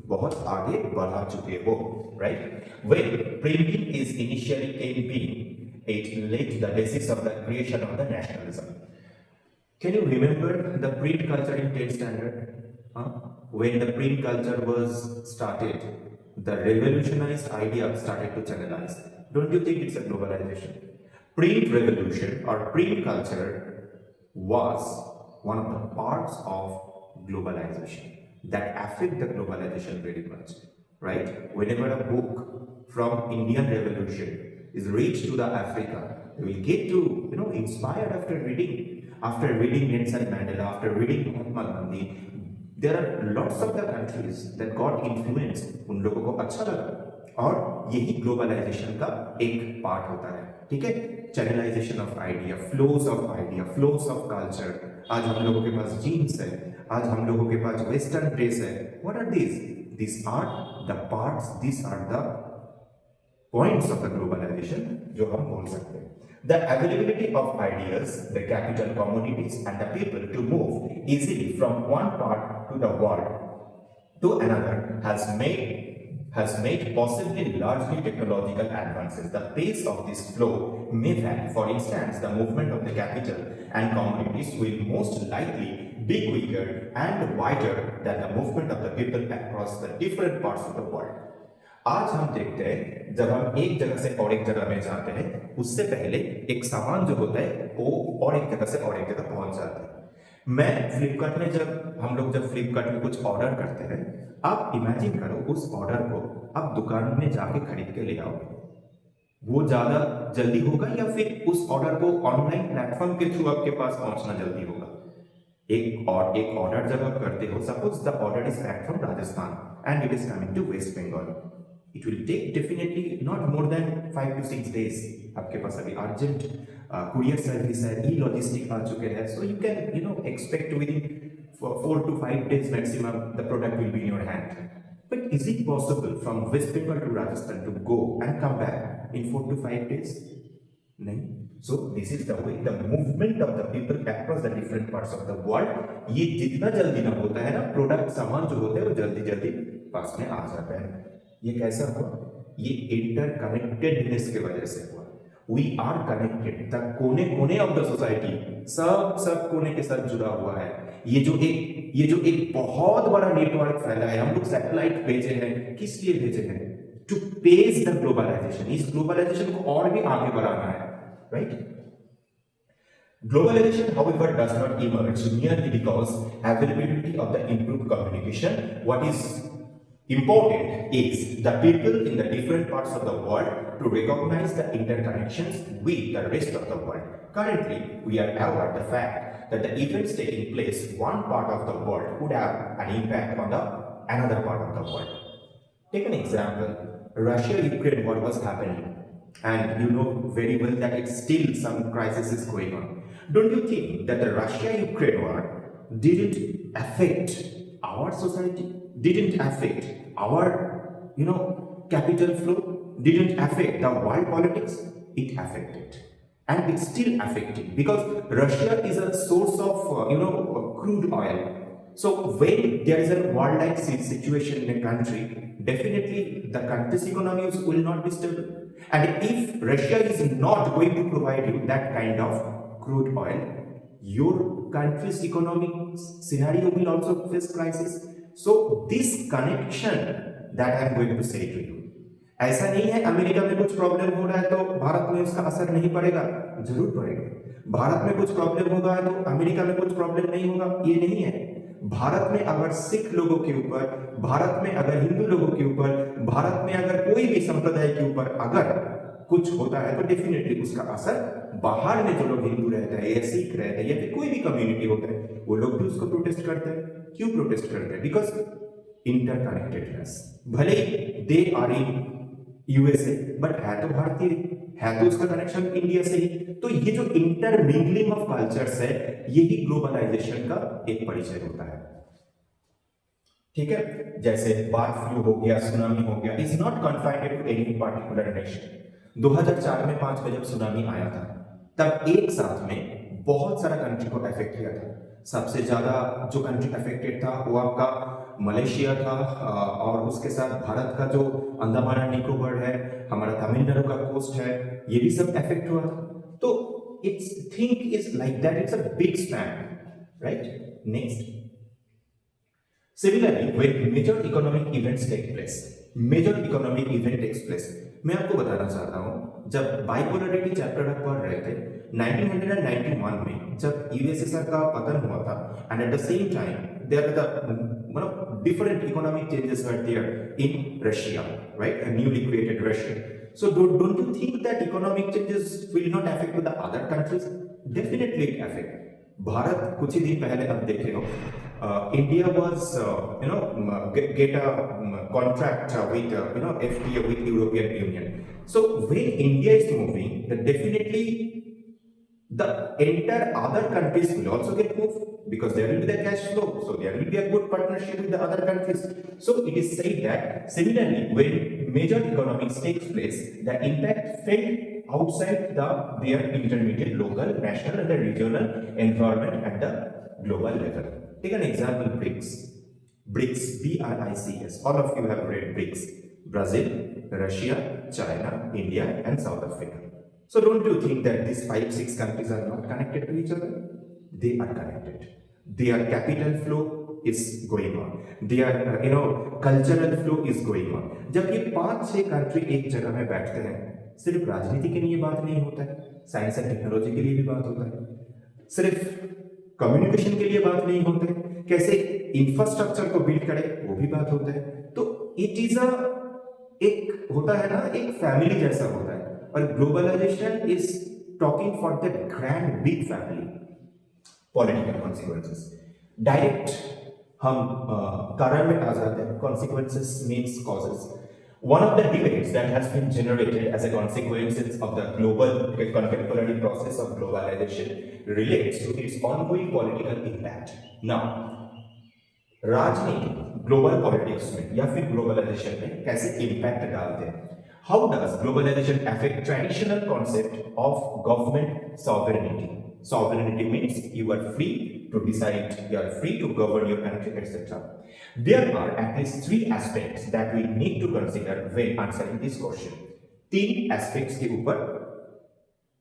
बहुत आगे बढ़ा चुके हो, right? When printing is initially came being, it laid the basis of the creation of the nationalism. Can you remember the print culture in 10th standard? When the print culture was started, the revolutionized idea started to channelize. Don't you think it's a globalization? Print revolution or print culture was one of the parts of globalization that affect the globalization very much, right? Whenever a book from Indian Revolution is reached to the Africa, we get to inspired after reading Nelson Mandela, after reading Mahatma Gandhi. There are lots of the countries that got influenced. उन लोगों को अच्छा लगा और यही globalisation का एक part होता है, ठीक है? Channelisation of idea, flows of culture. आज हम लोगों के पास जीन्स है, आज हम लोगों के पास वेस्टर्न ड्रेस है. What are this are the parts, this are the points of the globalisation जो हम बोल सकते हैं. The availability of ideas, the capital, commodities, and the people to move easily from one part to the world to another has made possibly largely technological advances. The pace of this flow may vary. For instance, the movement of the capital and commodities will most likely be quicker and wider than the movement of the people across the different parts of the world. आज हम देखते हैं जब हम एक जगह से और एक जगह में जाते हैं, उससे पहले एक सामान जो होता है वो और एक जगह से और एक जगह पहुंच जाता है. मैं फ्लिपकार्ट में जब फ्लिपकार्ट में कुछ ऑर्डर करते हैं, आप इमेजिन करो उस ऑर्डर को आप दुकान में जाके खरीद के ले आओगे, वो ज्यादा जल्दी होगा या फिर उस ऑर्डर को ऑनलाइन प्लेटफॉर्म के थ्रू आपके पास पहुंचना जल्दी होगा? एक ऑर्डर जब आप करते हो, suppose the order is back from Rajasthan and it is coming to West Bengal, it will take definitely not more than 5 to 6 days. आपके पास अभी अर्जेंट कुरियर सर्विस है, ई लॉजिस्टिक आ चुके हैं, so you can expect within 4 to 5 days maximum the product will be in your hand. But is it possible from West Bengal to Rajasthan to go and come back in 4 to 5 days? नहीं. So this is the way the movement of the people across the different parts of the world, ये जितना जल्दी ना होता है ना, product सामान जो होते हैं वो जल्दी जल्दी पास में आ जाता है. ये कैसा हुआ? ये इंटरकनेक्टेडनेस की वजह से हुआ. वी आर कनेक्टेड, द कोने कोने ऑफ द सोसाइटी, सब कोने के साथ जुड़ा हुआ है. ये जो एक बहुत बड़ा नेटवर्क फैला है. हम लोग सैटेलाइट भेजे हैं, किस लिए भेजे हैं? To page the globalisation. इस ग्लोबलाइजेशन को और भी आगे बढ़ाना है, right? Globalization, however, does not emerge merely because availability of the improved communication. What is important is the people in the different parts of the world to recognize the interconnections with the rest of the world. Currently, we are aware of the fact that the events taking place one part of the world could have an impact on the another part of the world. Take an example. Russia-Ukraine war was happening, and you know very well that it's still some crisis is going on. Don't you think that the Russia-Ukraine war didn't affect our society? Didn't affect our capital flow, didn't affect the world politics? It affected, and it's still affecting because Russia is a source of crude oil. So when there is a war-like situation in a country, definitely the country's economies will not be stable. And if Russia is not going to provide you that kind of crude oil, your country's economic scenario will also face crisis. So this connection that I am going to say to you, ऐसा नहीं है America में कुछ problem हो रहा है तो भारत में उसका असर नहीं पड़ेगा, जरूर पड़ेगा. भारत में कुछ प्रॉब्लम होगा तो अमेरिका में कुछ प्रॉब्लम नहीं होगा, ये नहीं है. भारत में अगर सिख लोगों के ऊपर, भारत में अगर हिंदू लोगों के ऊपर, भारत में अगर कोई भी संप्रदाय के ऊपर अगर कुछ होता है तो डेफिनेटली उसका असर बाहर में जो लोग हिंदू रहते हैं या सिख रहते हैं या फिर कोई भी कम्युनिटी होता है वो लोग भी उसको प्रोटेस्ट करते हैं। क्यों प्रोटेस्ट करते हैं? Because interconnectedness. भले they are in USA but है तो भारतीय, है तो उसका कनेक्शन इंडिया से ही। तो ये जो इंटरमिंगलिंग ऑफ कल्चर्स है यही ग्लोबलाइजेशन का एक परिचय होता है। ठीक है, जैसे बर्ड फ्लू हो गया, सुनामी हो गया, is not confined to any particular nation. 2004 में 5 में जब सुनामी आया था तब एक साथ में बहुत सारा कंट्री को अफेक्ट किया था। सबसे ज्यादा जो कंट्री अफेक्टेड था वो आपका मलेशिया था, और उसके साथ भारत का जो अंडमान एंड निकोबार है, हमारा तमिलनाडु का कोस्ट है, ये भी सब अफेक्ट हुआ था। तो it's think is like that, it's a big span, right. Next, similarly when major economic events take place, major economic event takes place, मैं आपको बताना चाहता हूं जब बाइपोलरिटी चैप्टर आप पढ़ रहे थे 1991 में जब यूएसएसआर का पतन हुआ था, and at the same time there the different economic changes were there in Russia, right? A newly created Russia. So don't you think that economic changes will not affect the other countries? Definitely it affect. Bharat कुछ ही दिन पहले आप देखे हो, India was get a contract with FTA with European Union. So when India is moving, then definitely the entire other countries will also get moved because there will be the cash flow, so there will be a good partnership with the other countries. So it is said that similarly when major economics takes place, the impact felt outside their intermediate local, national and the regional environment at the global level. Take an example, BRICS. BRICS, BRICS, all of you have read BRICS: Brazil, Russia, China, India and South Africa. So don't you think that these 5-6 countries are not connected to each other? They are connected. Their capital flow is going on. Their cultural flow is going on. जब ये 5-6 country एक जगह में बैठते हैं, सिर्फ राजनीति के लिए बात नहीं होता है, साइंस एंड टेक्नोलॉजी के लिए भी बात होता है, सिर्फ कम्युनिकेशन के लिए बात नहीं होता है, कैसे इंफ्रास्ट्रक्चर को बिल्ड करे वो भी बात होता है। तो इट इज एक होता है ना, एक फैमिली जैसा होता है, और globalisation is talking for the grand big family. Political consequences direct हम कारण में आ जाते हैं, consequences means causes. One of the debates that has been generated as a consequence of the global contemporary process of globalization relates to its ongoing political impact. Now, राजनीति global politics में या फिर ग्लोबलाइजेशन में कैसे impact डालते हैं? How does globalization affect traditional concept of government sovereignty? Sovereignty means you are free to decide, you are free to govern your country, etc. There are at least 3 aspects that we need to consider when answering this question. 3 aspects के ऊपर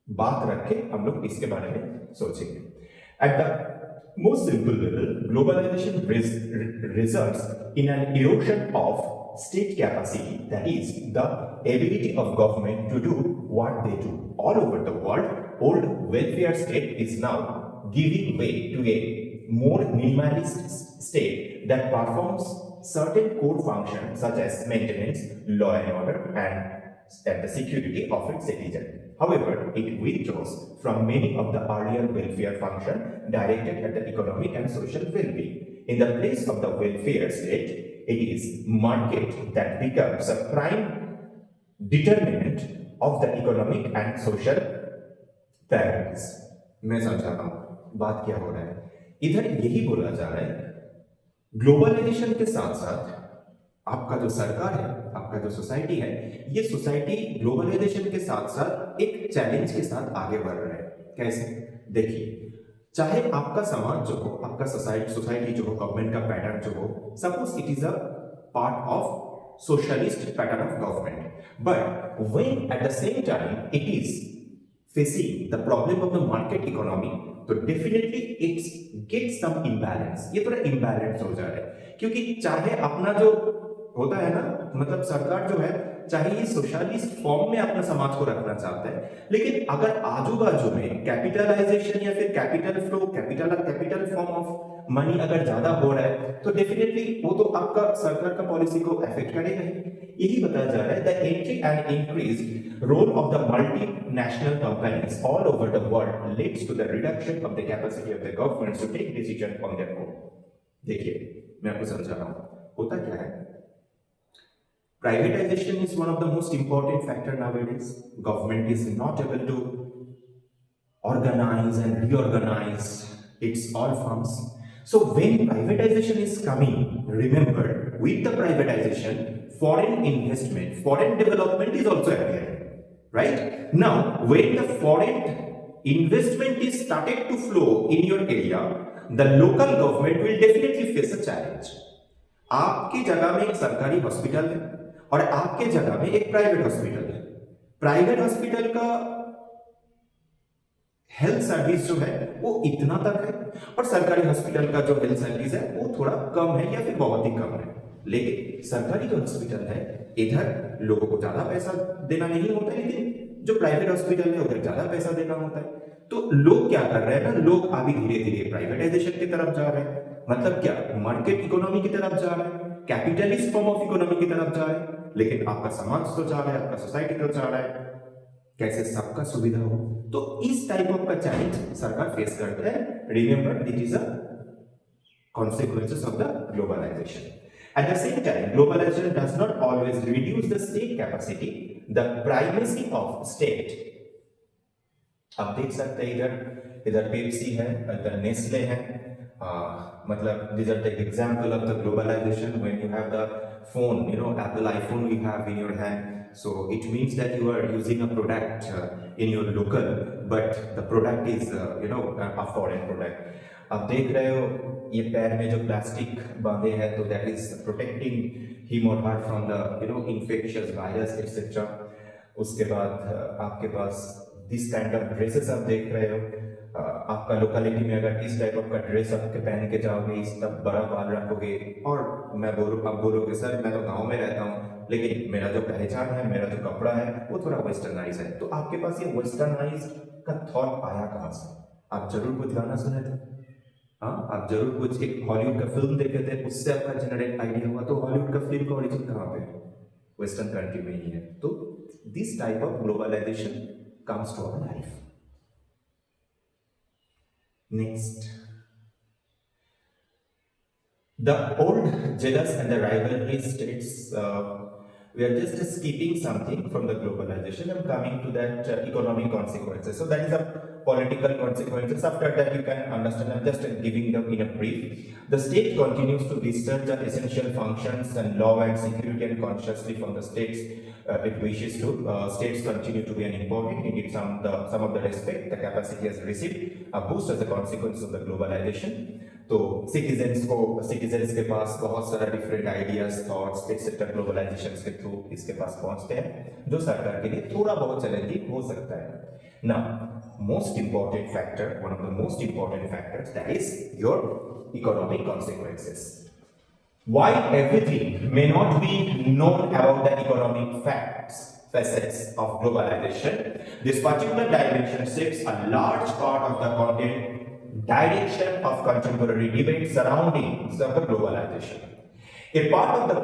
बात रख के हम लोग इसके बारे में सोचेंगे। At the most simple level, globalization results in an erosion of state capacity, that is, the ability of government to do what they do. All over the world, old welfare state is now giving way to a more minimalist state that performs certain core functions such as maintenance, law and order, and the security of its citizens. However, it withdraws from many of the earlier welfare functions directed at the economic and social well-being. In the place of the welfare state, it is market that becomes a prime determinant of the economic and social priorities. मैं समझाता हूं बात क्या हो रहा है। इधर यही बोला जा रहा है, ग्लोबलाइजेशन के साथ साथ आपका जो सरकार है, आपका जो सोसाइटी है, ये सोसाइटी ग्लोबलाइजेशन के साथ साथ एक चैलेंज के साथ आगे बढ़ रहा है। कैसे? देखिए, चाहे आपका समाज जो हो, आपका सोसाइटी जो हो, गवर्नमेंट का पैटर्न जो हो, suppose it is a part of socialist pattern of government, but when at the same time it is facing the problem of the market economy, तो definitely it gets some imbalance. ये थोड़ा imbalance हो जा रहा है, क्योंकि चाहे अपना जो होता है ना, मतलब सरकार जो है चाहे ये सोशलिस्ट फॉर्म में अपना समाज को रखना चाहता है, लेकिन अगर आजू बाजू में कैपिटलाइजेशन या फिर capital flow, capital form of money अगर ज्यादा हो रहा है तो डेफिनेटली वो तो आपका सरकार का पॉलिसी को अफेक्ट करेगा ही। यही बताया जा रहा है the entry and increase role of the multinational companies all over the world leads to the reduction of the capacity of the government to take decision on their own. देखिए मैं आपको समझा रहा हूं होता क्या है। Privatization is one of the most important factor nowadays. Government is not able to organize and reorganize its all firms. So when privatization is coming, remember, with the privatization, foreign investment, foreign development is also appearing, right? Now, when the foreign investment is started to flow in your area, the local government will definitely face a challenge. आपकी जगह में एक सरकारी hospital है और आपके जगह में एक प्राइवेट हॉस्पिटल है। प्राइवेट हॉस्पिटल का हेल्थ सर्विस जो है वो इतना तक है और सरकारी हॉस्पिटल का जो हेल्थ सर्विस है वो थोड़ा कम है या फिर बहुत ही कम है। लेकिन सरकारी जो हॉस्पिटल है इधर लोगों को ज्यादा पैसा देना नहीं होता, लेकिन जो प्राइवेट हॉस्पिटल है उधर ज्यादा पैसा देना होता है। तो लोग क्या कर रहे हैं ना, लोग अभी धीरे धीरे प्राइवेटाइजेशन की तरफ जा रहे हैं। मतलब क्या, मार्केट इकोनॉमी की तरफ जा रहे हैं, कैपिटलिस्ट फॉर्म ऑफ इकोनॉमी की तरफ जा रहे हैं। लेकिन आपका समाज तो जा रहा है, आपका सोसाइटी तो जा रहा है, कैसे सबका सुविधा हो। तो इस टाइप ऑफ का चैलेंज सरकार फेस करता है। Remember this is a consequences of the globalization. At the same time, globalization does not always reduce the state capacity, the primacy of state. आप देख सकते हैं इधर पेप्सी है, इधर नेस्ले है, मतलब these are the example of the globalization. When you have the phone, Apple iPhone you have in your hand, so it means that you are using a product in your local, but the product is a foreign product. आप देख रहे हो ये पैर में जो plastic बांधे हैं, तो दैट इज प्रोटेक्टिंग हिम और her from the infectious virus etcetera. उसके बाद आपके पास दिस काइंड ऑफ ड्रेसेस आप देख रहे हो। आपका लोकेलिटी में अगर इस टाइप ऑफ का ड्रेस आपके पहन के जाओगे, इस तब बड़ा बाल रखोगे, और आप बोलोगे सर मैं तो गांव में रहता हूँ लेकिन मेरा जो पहचान है, मेरा जो कपड़ा है वो थोड़ा वेस्टर्नाइज है। तो आपके पास ये वेस्टर्नाइज का थॉट आया कहाँ से? आप जरूर कुछ गाना सुने थे, हाँ, आप जरूर कुछ एक हॉलीवुड का फिल्म देखे थे, उससे आपका जनरेट आइडिया हुआ। तो हॉलीवुड का फिल्म का ओरिजिन कहाँ पे? वेस्टर्न कंट्री में ही है। तो this type of globalization comes to our life. Next, the old jealous and the rivalry states, we are just skipping something from the globalization and coming to that economic consequences. So that is a political consequences. After that you can understand. I'm just giving them in a brief. The state continues to discharge the essential functions and law and security and consciously from the states it wishes to. States continue to be an important, indeed some of the respect the capacity has received a boost as a consequence of the globalization. तो citizens के पास बहुत सारा different ideas, thoughts etcetera globalization के through इसके पास पहुंचते हैं, जो सरकार के लिए थोड़ा बहुत चैलेंजिंग हो सकता है। Now most important factor, one of the most important factors, that is your economic consequences. Why everything may not be known about the economic facets of globalization, this particular dimension shapes a large part of the content direction of contemporary debate surrounding the globalization. A part of the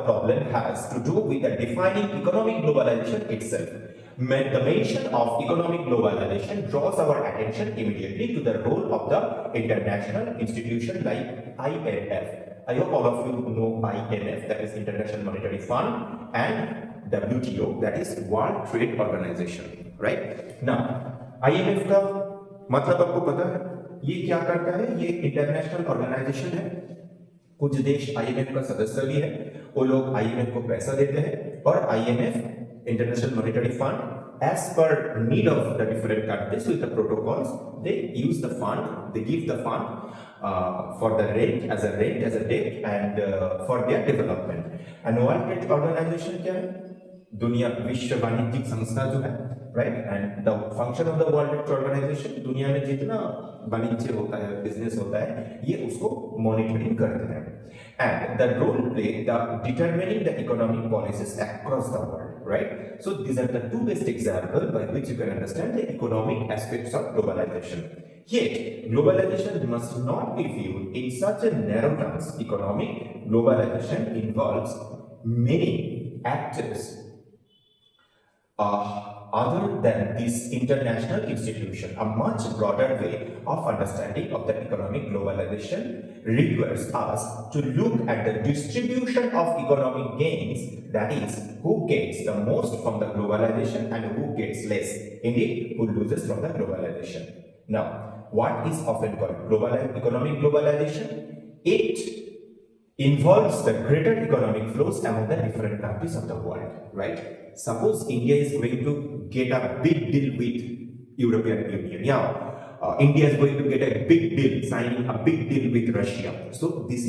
problem has to do with the defining economic globalization itself. The mention of economic globalization draws our attention immediately to the role of the international institution like IMF. I hope all of you know IMF, that is International Monetary Fund, and WTO, that is World Trade Organization, right? Now, IMF का मतलब आपको पता है, ये क्या करता है? ये इंटरनेशनल ऑर्गेनाइजेशन है। कुछ देश IMF का सदस्य भी है, वो लोग IMF को पैसा देते हैं, और IMF international monetary fund as per need of the different countries with the protocols they use the fund, they give the fund for the rent as a debt and for their development. And world trade organization क्या है? दुनिया विश्व वाणिज्यिक संस्था जो है, right, and the function of the world trade organization, दुनिया में जितना वाणिज्य होता है, बिजनेस होता है, ये उसको मॉनिटरिंग करते हैं. And the role play the determining the economic policies across the world, right. So these are the two best examples by which you can understand the economic aspects of globalization. Yet, globalization must not be viewed in such a narrow terms. Economic globalization involves many actors other than this international institution. A much broader way of understanding of the economic globalization requires us to look at the distribution of economic gains, that is, who gets the most from the globalization and who gets less, indeed, who loses from the globalization. Now, what is often called economic globalization? It involves the greater economic flows among the different countries of the world, right? Suppose India is going to get a big deal with European Union. India is going to get a big deal, signing a big deal with Russia. So this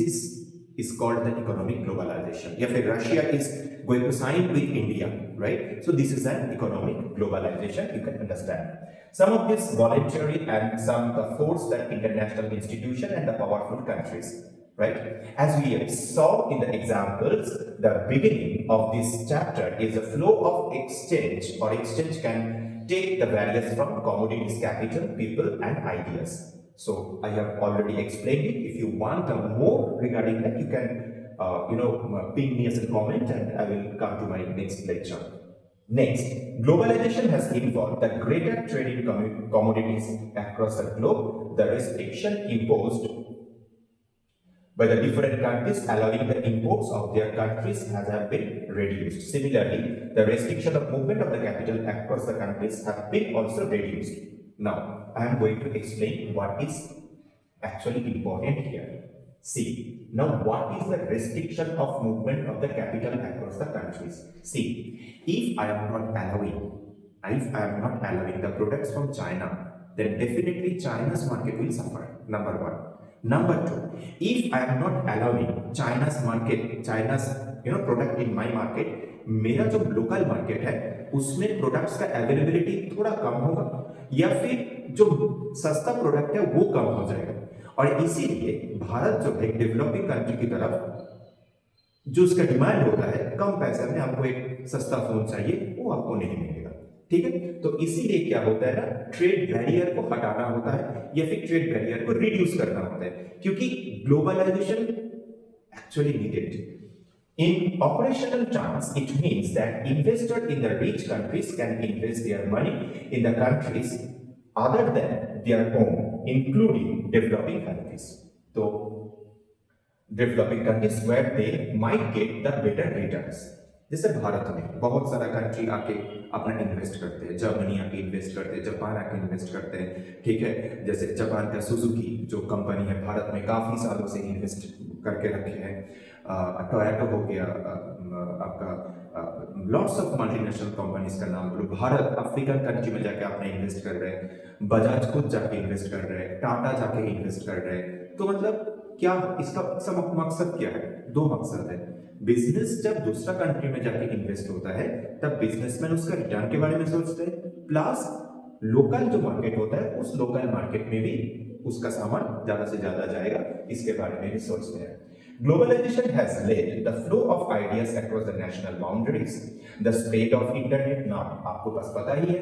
is called the economic globalization. If Russia is going to sign with India, right? So this is an economic globalization, you can understand. Some of this voluntary and some the force that international institution and the powerful countries, right? As we saw in the examples, the beginning of this chapter is a flow of exchange, or exchange can take the various from commodities, capital, people, and ideas. So I have already explained it. If you want more regarding that, you can ping me as a comment, and I will come to my next lecture. Next, globalization has involved the greater trade in commodities across the globe. The restriction imposed by the different countries allowing the imports of their countries has been reduced. Similarly, the restriction of movement of the capital across the countries have been also reduced. Now, I am going to explain what is actually important here. See, now what is the restriction of movement of the capital across the countries? See, if I am not allowing the products from China, then definitely China's market will suffer. Number one. Number two, if I am not allowing China's product in my market, मेरा जो local market है उसमें products का availability थोड़ा कम होगा, या फिर जो सस्ता प्रोडक्ट है वो कम हो जाएगा. और इसीलिए भारत जो है डेवलपिंग कंट्री की तरफ जो उसका डिमांड होता है, कम पैसे में आपको एक सस्ता फोन चाहिए, वो आपको नहीं मिलेगा. ठीक है, तो इसीलिए क्या होता है ना, ट्रेड बैरियर को हटाना होता है या फिर ट्रेड बैरियर को रिड्यूस करना होता है, क्योंकि globalization actually needed. In operational terms, it means that investors in the rich countries can invest their money in the countries other than their own, including developing countries. So, developing countries where they might get the better returns. जैसे भारत में बहुत सारा country आके अपना invest करते हैं, Germany आके invest करते हैं, जापान आके इन्वेस्ट करते हैं. ठीक है, जैसे जापान का सुजुकी जो कंपनी है भारत में काफ़ी सालों से इन्वेस्ट करके रखे हैं. टोयोटा हो गया, आपका लॉट्स ऑफ मल्टीनेशनल कंपनीज का नाम लो. भारत अफ्रीकन कंट्री में जाके आपने इन्वेस्ट कर रहे हैं, बजाज खुद जाके इन्वेस्ट कर रहे हैं, टाटा जाके इन्वेस्ट कर रहे हैं. तो मतलब क्या इसका मकसद क्या है? दो मकसद है. बिजनेस जब दूसरा कंट्री में जाके इन्वेस्ट होता है तब बिजनेसमैन उसका रिटर्न के बारे में सोचते हैं, प्लस लोकल जो मार्केट होता है उस लोकल मार्केट में भी उसका सामान ज्यादा से ज्यादा जाएगा, इसके बारे में भी सोचते हैं. Globalization has led the flow of ideas across the national boundaries, the spread of internet. Now, आपको बस पता ही है,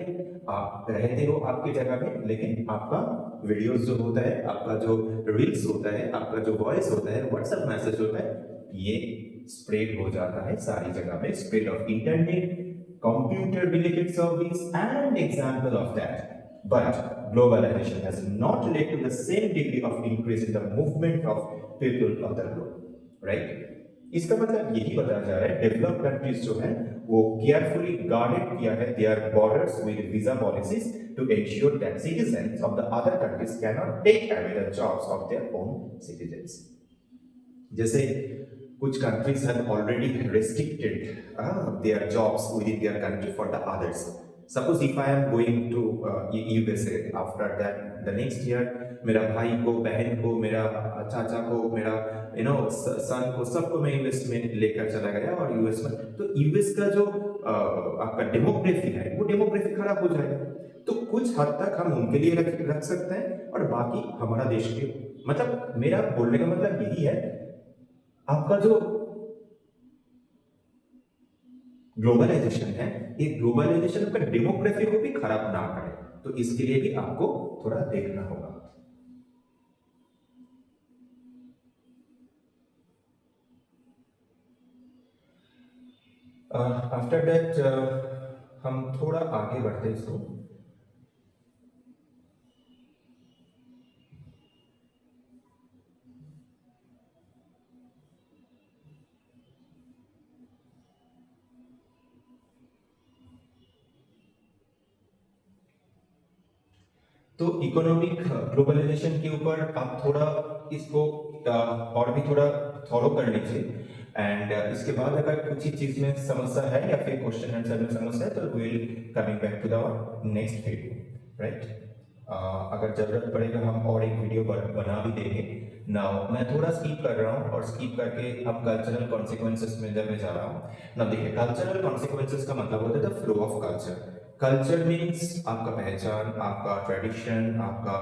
आप रहते हो आपके जगह में, लेकिन आपका वीडियोस जो होता है, आपका जो रील्स होता है, आपका जो वॉइस होता है, व्हाट्सएप मैसेज होता है, ये स्प्रेड हो जाता है सारी जगह में. Spread of internet, computer related service, and example of that. But globalization has not led to the same degree of increase in the movement of people of the globe, right? इसका मतलब यही बताया जा रहा है, डेवलप्ड कंट्रीज जो है वो केयरफुली गार्डेड किया है their borders with visa policies to ensure that citizens of the other countries can not take away the jobs of their own citizens. जैसे कुछ countries have already restricted their jobs within their country for the others. Suppose if I am going to USA, after that the next year मेरा भाई को, बहन को, मेरा चाचा को, मेरा सन को, सबको मैं इन्वेस्टमेंट लेकर चला गया और यूएस में, तो यूएस का जो आपका डेमोग्राफी है वो डेमोग्राफी खराब हो जाएगा। तो कुछ हद तक हम उनके लिए रख सकते हैं और बाकी हमारा देश के, मतलब मेरा बोलने का मतलब यही है, आपका जो ग्लोबलाइजेशन है, ये ग्लोबलाइजेशन आपका डेमोग्राफी को भी खराब ना करे, तो इसके लिए भी आपको थोड़ा देखना होगा। आफ्टर दैट हम थोड़ा आगे बढ़ते हैं इसको। तो इकोनॉमिक ग्लोबलाइजेशन के ऊपर आप थोड़ा इसको और भी थोड़ा फॉलो कर लीजिए, एंड इसके बाद अगर कुछ ही चीज में समस्या है या फिर क्वेश्चन आंसर में समस्या है तो will coming back to the next video, right. अगर जरूरत पड़ेगा हम और एक वीडियो बना भी देंगे। नाउ मैं थोड़ा स्किप कर रहा हूँ और स्किप करके अब कल्चरल कॉन्सिक्वेंसेस में जब मैं जा रहा हूँ। ना देखिए, कल्चरल कॉन्सिक्वेंसेस का मतलब होता है the flow of culture. Culture means आपका पहचान, आपका ट्रेडिशन, आपका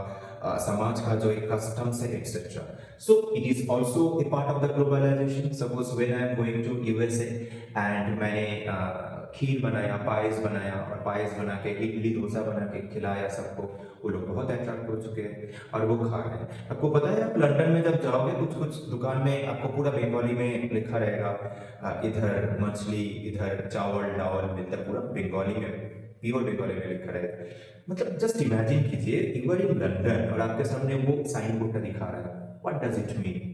समाज का जो एक कस्टम्स है etcetera. So it is also a part of the globalization. Suppose when I am going to USA and मैंने खीर बनाया, पायस बनाया, और पायस बना के इडली डोसा बना के खिलाया सबको, वो लोग बहुत अट्रैक्ट हो चुके हैं और वो खा रहे हैं। आपको पता है, आप लंदन में जब जाओगे कुछ कुछ दुकान में आपको पूरा बंगाली में लिखा रहेगा, इधर मछली, इधर चावल डावल मिलता है, पूरा बंगाली में, प्योर बंगाली में लिखा रहेगा। मतलब जस्ट इमेजिन कीजिए, यू आर इन लंदन और आपके सामने वो साइन बोर्ड का दिखा रहा है। What does it mean?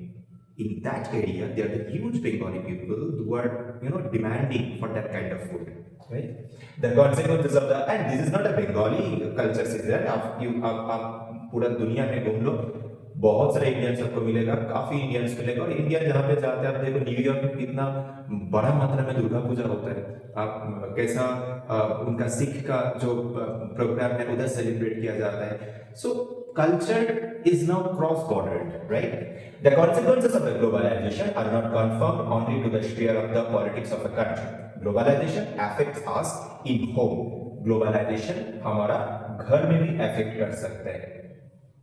In that area, there are the huge Bengali people who are, demanding for that kind of food, right? The consequences of the, and this is not a Bengali culture citizen. आप पूरा दुनिया में घूम लो, बहुत सारे Indians आपको मिलेगा, काफी इंडियंस मिलेगा। और इंडियन जहाँ पे जाते हैं, आप देखो न्यूयॉर्क में कितना बड़ा मात्रा में दुर्गा पूजा होता है, आप कैसा उनका सिख का जो प्रोग्राम है उधर सेलिब्रेट किया जाता है। सो culture is now cross-bordered, right? The consequences of the globalization are not confined only to the sphere of the politics of a country. Globalization affects us in home. Globalization हमारा घर में भी affect कर सकता है।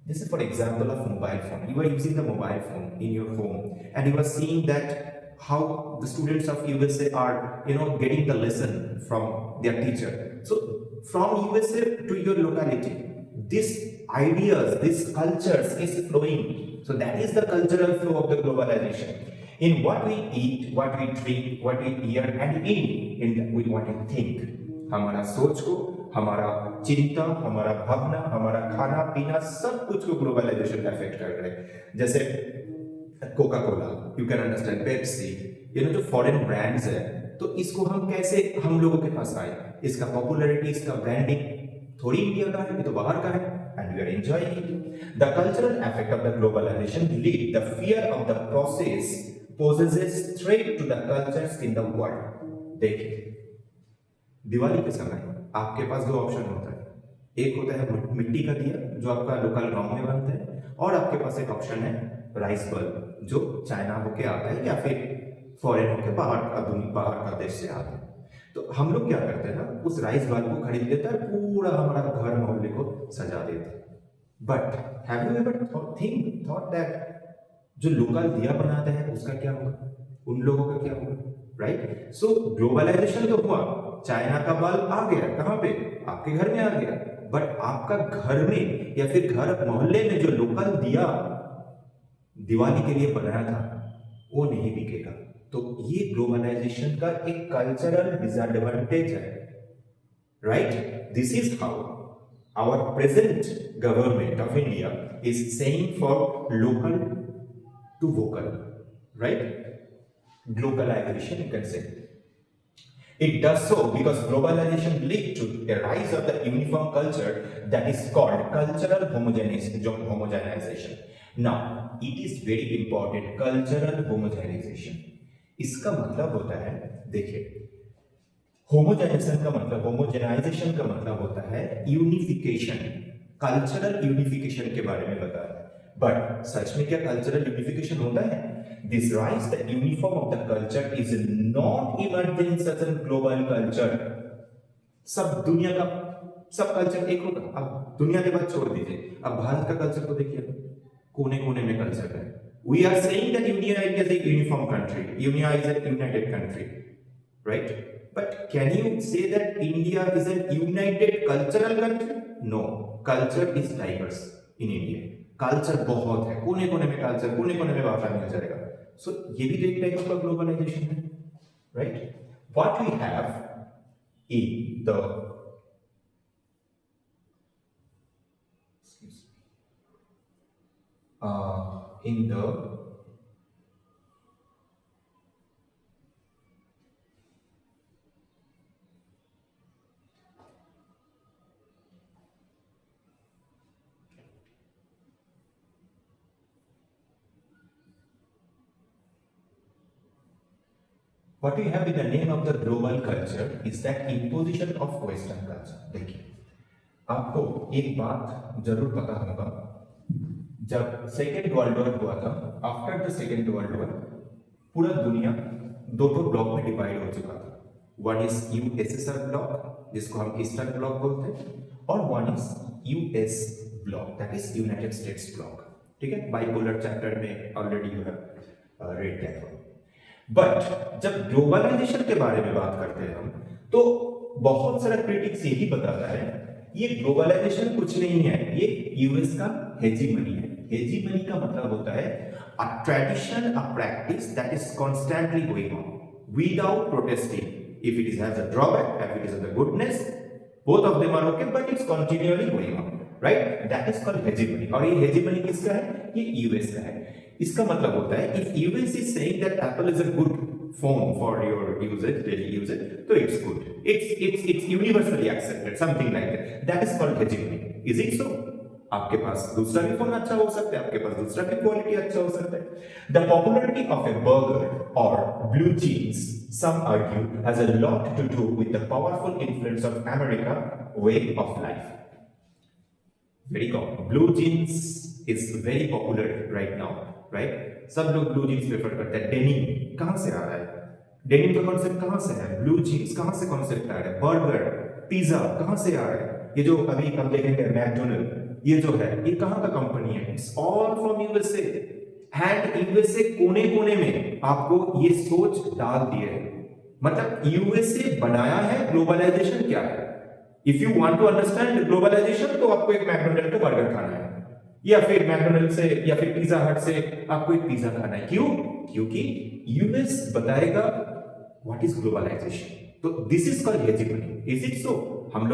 This is for example of mobile phone. You are using the mobile phone in your home, and you are seeing that how the students of USA are, getting the lesson from their teacher. So from USA to your locality, this ideas, this cultures is flowing. So that is the cultural flow of the globalization. In what we eat, what we drink, what we hear, and with what we think. हमारा सोच को, हमारा चिंता, हमारा भावना, हमारा खाना पीना, सब कुछ को ग्लोबलाइजेशन अफेक्ट कर रहे हैं। जैसे Coca Cola, you can understand, Pepsi, जो फॉरेन ब्रांड्स है, तो इसको हम कैसे हम लोगों के पास आए? इसका पॉपुलैरिटी, इसका ब्रांडिंग थोड़ी इंडिया का है, ये तो बाहर का है, and we are enjoying it. The cultural effect of the globalization lead the fear of the process poses threat to the cultures in the world. देखिए, दिवाली के समय आपके पास दो ऑप्शन होता है। एक होता है मिट्टी का दिया जो आपका लोकल गांव में बनता है, और आपके पास एक ऑप्शन है राइस बल्ब जो चाइना होके आता है या फिर फॉरेन होके बाहर का देश से आता है। तो हम लोग क्या करते हैं ना, उस राइस बल्ब को खरीद लेते हैं, पूरा हमारा घर मोहल्ले को सजा देते हैं। But have you ever thought that जो लोकल दिया बनाता है उसका क्या होगा, उन लोगों का क्या होगा, राइट? सो ग्लोबलाइजेशन तो हुआ, चाइना का बल्ब आ गया, कहाँ पे? आपके घर में आ गया, बट आपका घर में या फिर घर मोहल्ले में जो लोकल दिया दिवाली के लिए बनाया था वो नहीं बिकेगा। तो ये ग्लोबलाइजेशन का एक कल्चरल डिसएडवांटेज है, right? This is how our present government of India is saying for local to vocal, right? Globalization, you can say. It does so because globalization leads to a rise of the uniform culture that is called cultural homogenization. Now, it is very important, cultural homogenization. इसका मतलब होता है, देखिए, homogenization का मतलब होता है unification, cultural unification के बारे में बताया। बट सच में क्या कल्चरल यूनिफिकेशन होता है? This rise, the uniform of the culture is not emergence as a global culture. सब दुनिया का सब कल्चर एक होगा। अब दुनिया के बात छोड़ दीजिए, अब भारत का कल्चर तो देखिए, कोने कोने में कल्चर है। We are saying that India is a uniform country. India is a united country, right? But can you say that India is a united cultural country? No, culture is diverse in India. Culture बहुत है, कोने कोने में culture, कोने कोने में भाषा मिल जाएगा। सो ये भी तो एक टाइप का ग्लोबलाइजेशन है, right? What we have in the in the what we have in the name of the global culture is that imposition of Western culture. देखिए, आपको एक बात जरूर पता होगा, जब सेकेंड वर्ल्ड वॉर हुआ था, after the second world war पूरा दुनिया दो ब्लॉक में डिवाइड हो चुका था। वन इज यूएसएसआर ब्लॉक, जिसको हम ईस्टर्न ब्लॉक बोलते हैं, और one is US block, that is United states block. ठीक है, बाइपोलर चैप्टर में already you have read that. But जब ग्लोबलाइजेशन के बारे में बात करते हैं हम, तो बहुत सारा क्रिटिक्स यही बताता है ये ग्लोबलाइजेशन कुछ नहीं है, ये यूएस का हेजीमनी है। हेजीमनी का मतलब होता है a tradition, a practice that is constantly going on without protesting. If it has a drawback, if it is a goodness, both of them are okay, but it's continually going on, right? That is called hegemony. और ये hegemony किसका है? ये US का है। इसका मतलब होता है if US is saying that Apple is a good phone for your usage, daily usage, so it's good. It's universally accepted, something like that. That is called hegemony. Is it so? आपके पास दूसरा भी phone अच्छा हो सकता है, आपके पास दूसरा भी क्वालिटी अच्छा हो सकता है। The popularity of a burger or blue jeans, some argue, has a lot to do with the powerful influence of America way of life. Very common. Blue jeans is very popular right now, right? सब लोग blue jeans prefer करते हैं। Denim कहाँ से आ रहा है? Denim का concept कहाँ से है? ब्लू जीन्स कहाँ से कॉन्सेप्ट आ रहा है? बर्गर, पिज्जा कहाँ से आ रहा है? ये जो अभी हम देखेंगे मैकडोनल्ड, ये जो है ये कहाँ का कंपनी है? It's all from USA. And USA कोने कोने में आपको ये सोच डाल दिए है, मतलब यूएसए बनाया है ग्लोबलाइजेशन क्या है। If you want to understand globalization तो आपको एक मैकडोनल्ड का बर्गर खाना है, या फिर मैकडोनल्ड से या फिर पिज्जा हट से आपको एक पिज्जा खाना है। क्यों? क्योंकि यूएस बताएगा व्हाट इज ग्लोबलाइजेशन। तो this is called hegemony. Is it so? हम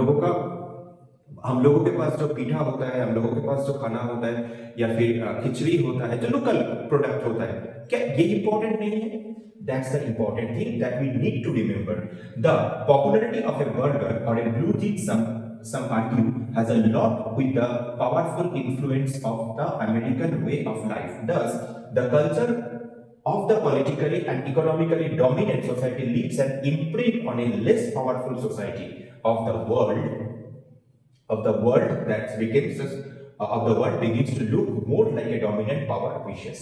लोगों के पास जो पीठा होता है, हम लोगों के पास जो खाना होता है, या फिर खिचड़ी होता है, जो लोकल प्रोडक्ट होता है, क्या ये इंपॉर्टेंट नहीं है? That's the important thing that we need to remember. The popularity of a burger or a blue jeans, some argue, has a lot with the powerful influence of the American way of life. Thus, the culture of the politically and economically dominant society leaves an imprint on a less powerful society of the world that begins to look more like a dominant power wishes.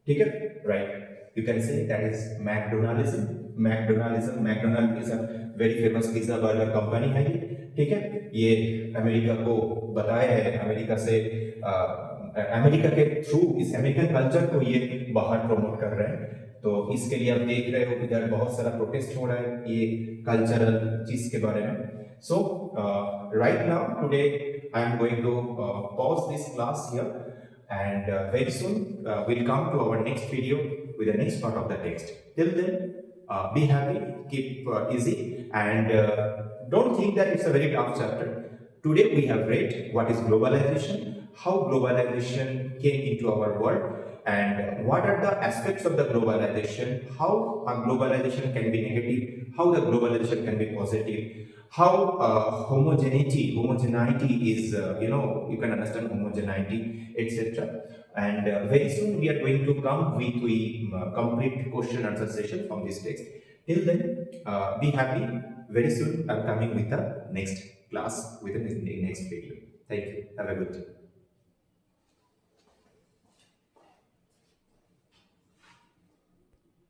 ठीक है, right? You can say that is McDonaldism. McDonald is a very famous pizza burger company है ये, ठीक है। ये America को बताया है, अमेरिका के थ्रू इस अमेरिकन कल्चर को ये बाहर प्रमोट कर रहे हैं। तो इसके लिए आप देख रहे हो कि इधर बहुत सारा प्रोटेस्ट हो रहा है ये कल्चरल चीज के बारे में। So right now today I am going to pause this class here, and very soon we'll come to our next video with the next part of the text. Till then, be happy, keep easy, and don't think that it's a very tough chapter. Today we have read what is globalization, how globalization came into our world, and what are the aspects of the globalization, how a globalization can be negative, how the globalization can be positive, how homogeneity is, you can understand homogeneity, etc. And very soon we are going to come with complete question answer session from this text. Till then, be happy. Very soon I'm coming with the next class with the next video. Thank you. Have a good day.